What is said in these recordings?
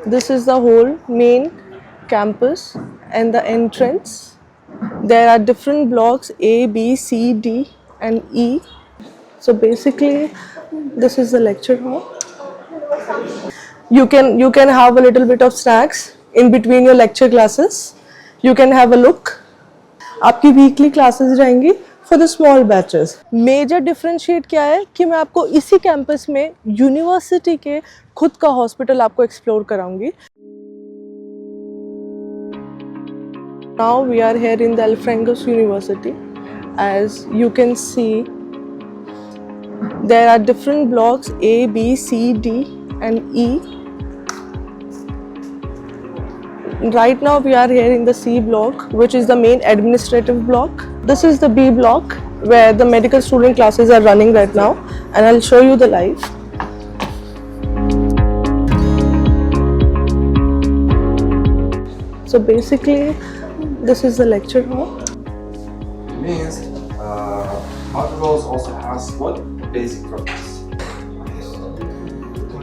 This is the whole main campus and the entrance. There are different blocks A, B, C, D and E. So basically this is the lecture hall. You can have a little bit of snacks in between your lecture classes. You can have a look. आपकी weekly classes रहेंगी for the small batches. Major differentiate क्या है कि मैं आपको इसी campus में university के खुद का हॉस्पिटल आपको explore कराऊंगी. Now we are here in the Alfrengos University. As you can see, there are different blocks A, B, C, D and E. Right now we are here in the C block, which is the main administrative block. This is the B block where the medical student classes are running right now, and I'll show you the live. So basically this is the lecture hall. Means materials also has what basic properties.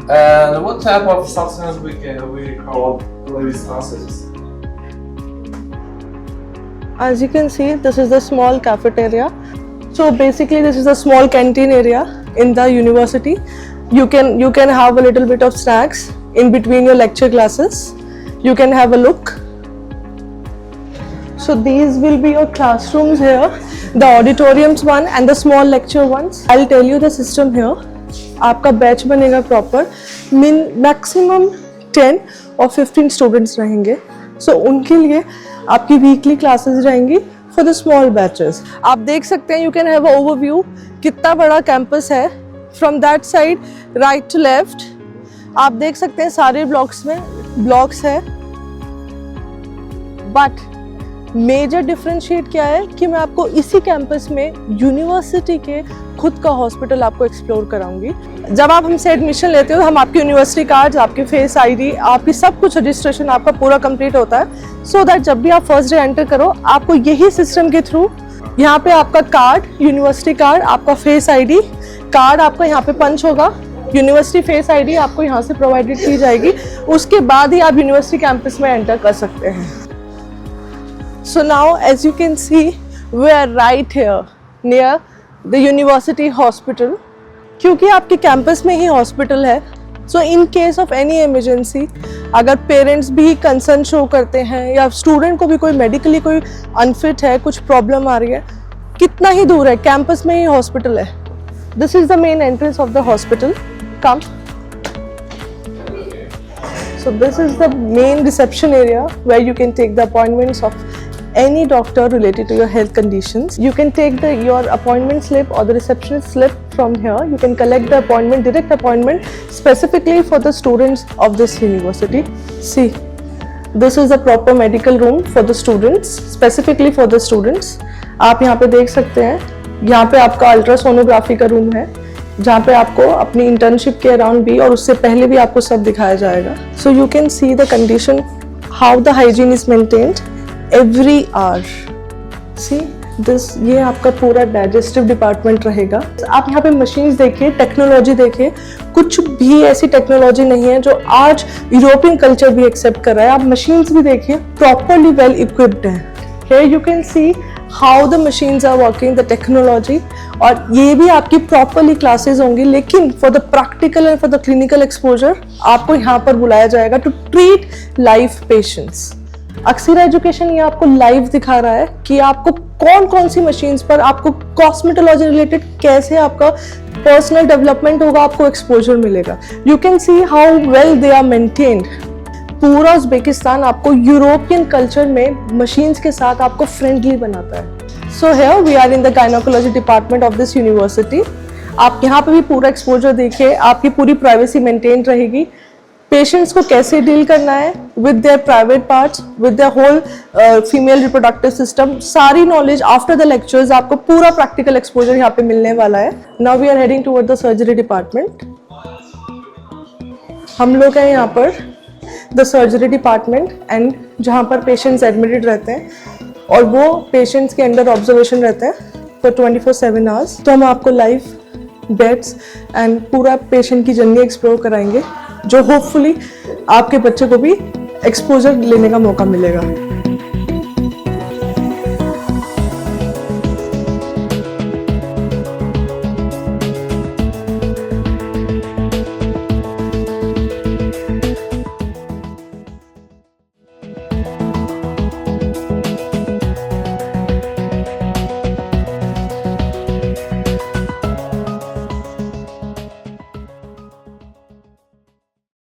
And what type of substance we call Lewis acids? As you can see, this is the small cafeteria. So basically this is a small canteen area in the university. You can have a little bit of snacks in between your lecture classes. You can have a look. So these will be your classrooms here, the auditoriums one and the small lecture ones. I'll tell you the system here. आपका batch बनेगा proper. Maximum 10 और 15 students रहेंगे. So उनके लिए आपकी weekly classes रहेंगी for the small batches. आप देख सकते हैं, you can have a overview कितना बड़ा कैंपस है from that side right to left. आप देख सकते हैं सारे ब्लॉक्स में ब्लॉक्स है. बट मेजर डिफरेंशिएट क्या है कि मैं आपको इसी कैंपस में यूनिवर्सिटी के खुद का हॉस्पिटल आपको एक्सप्लोर कराऊंगी. जब आप हमसे एडमिशन लेते हो, हम आपकी यूनिवर्सिटी कार्ड, आपके फेस आईडी, आपकी सब कुछ रजिस्ट्रेशन आपका पूरा कंप्लीट होता है. सो दैट जब भी आप फर्स्ट डे एंटर करो, आपको यही सिस्टम के थ्रू यहाँ पे आपका कार्ड, यूनिवर्सिटी कार्ड, आपका फेस आईडी कार्ड आपका यहाँ पे पंच होगा. यूनिवर्सिटी फेस आईडी आपको यहाँ से प्रोवाइडेड की जाएगी. उसके बाद ही आप यूनिवर्सिटी कैंपस में एंटर कर सकते हैं. So now, as you can see, we are right here near the university hospital. क्योंकि आपके कैंपस में ही हॉस्पिटल है, so in case of any emergency, अगर पेरेंट्स भी कंसर्न शो करते हैं या स्टूडेंट को भी कोई मेडिकली कोई अनफिट है, कुछ प्रॉब्लम आ रही है, कितना ही दूर है, कैंपस में ही हॉस्पिटल है. This is the main entrance of the hospital. Come. So this is the main reception area where you can take the appointments of any doctor related to your health conditions. You can take your appointment slip or the receptionist slip from here. You can collect the appointment, direct appointment specifically for the students of this university. See, this is the proper medical room for the students, specifically for the students. आप यहाँ पे देख सकते हैं, यहाँ पे आपका ultrasonography का रूम है, जहाँ पे आपको अपनी इंटर्नशिप के अराउंड भी और उससे पहले भी आपको सब दिखाया जाएगा. So you can see the condition, how the hygiene is maintained every hour. See this, ये आपका पूरा डाइजेस्टिव डिपार्टमेंट रहेगा. आप यहाँ पे मशीन्स देखिए, टेक्नोलॉजी देखिए, कुछ भी ऐसी टेक्नोलॉजी नहीं है जो आज यूरोपियन कल्चर भी एक्सेप्ट कर रहा है. आप मशीन्स भी देखिए, प्रॉपरली वेल इक्विप्ड है. Here you can see how the machines are working, the technology. और ये भी आपकी प्रॉपरली क्लासेस होंगी, लेकिन for the practical and for the clinical exposure आपको यहाँ पर बुलाया जाएगा टू ट्रीट लाइव पेशेंट्स. अक्सर एजुकेशन ये आपको लाइव दिखा रहा है कि आपको कौन कौन सी मशीन्स पर आपको कॉस्मेटोलॉजी रिलेटेड कैसे आपका पर्सनल डेवलपमेंट होगा, आपको एक्सपोजर मिलेगा. You can see how well they are maintained. पूरा उज़्बेकिस्तान आपको यूरोपियन कल्चर में मशीन्स के साथ आपको फ्रेंडली बनाता है. So here we are in the gynaecology department of this university. आप यहाँ पे भी पूरा एक्सपोजर देखिए, आपकी पूरी प्राइवेसी मेंटेन रहेगी. पेशेंट्स को कैसे डील करना है with their private parts, with their whole female reproductive system, सारी नॉलेज आफ्टर द लेक्चर्स आपको पूरा प्रैक्टिकल एक्सपोजर यहाँ पे मिलने वाला है. Now we are heading toward the surgery department. हम लोग हैं यहाँ पर द सर्जरी डिपार्टमेंट, एंड जहाँ पर पेशेंट्स एडमिटेड रहते हैं और वो पेशेंट्स के अंडर ऑब्जर्वेशन रहते हैं फॉर 24/7 आवर्स. तो हम आपको लाइव बेड्स एंड पूरा पेशेंट की जर्नी एक्सप्लोर कराएंगे. जो होपफुली आपके बच्चे को भी एक्सपोजर लेने का मौका मिलेगा।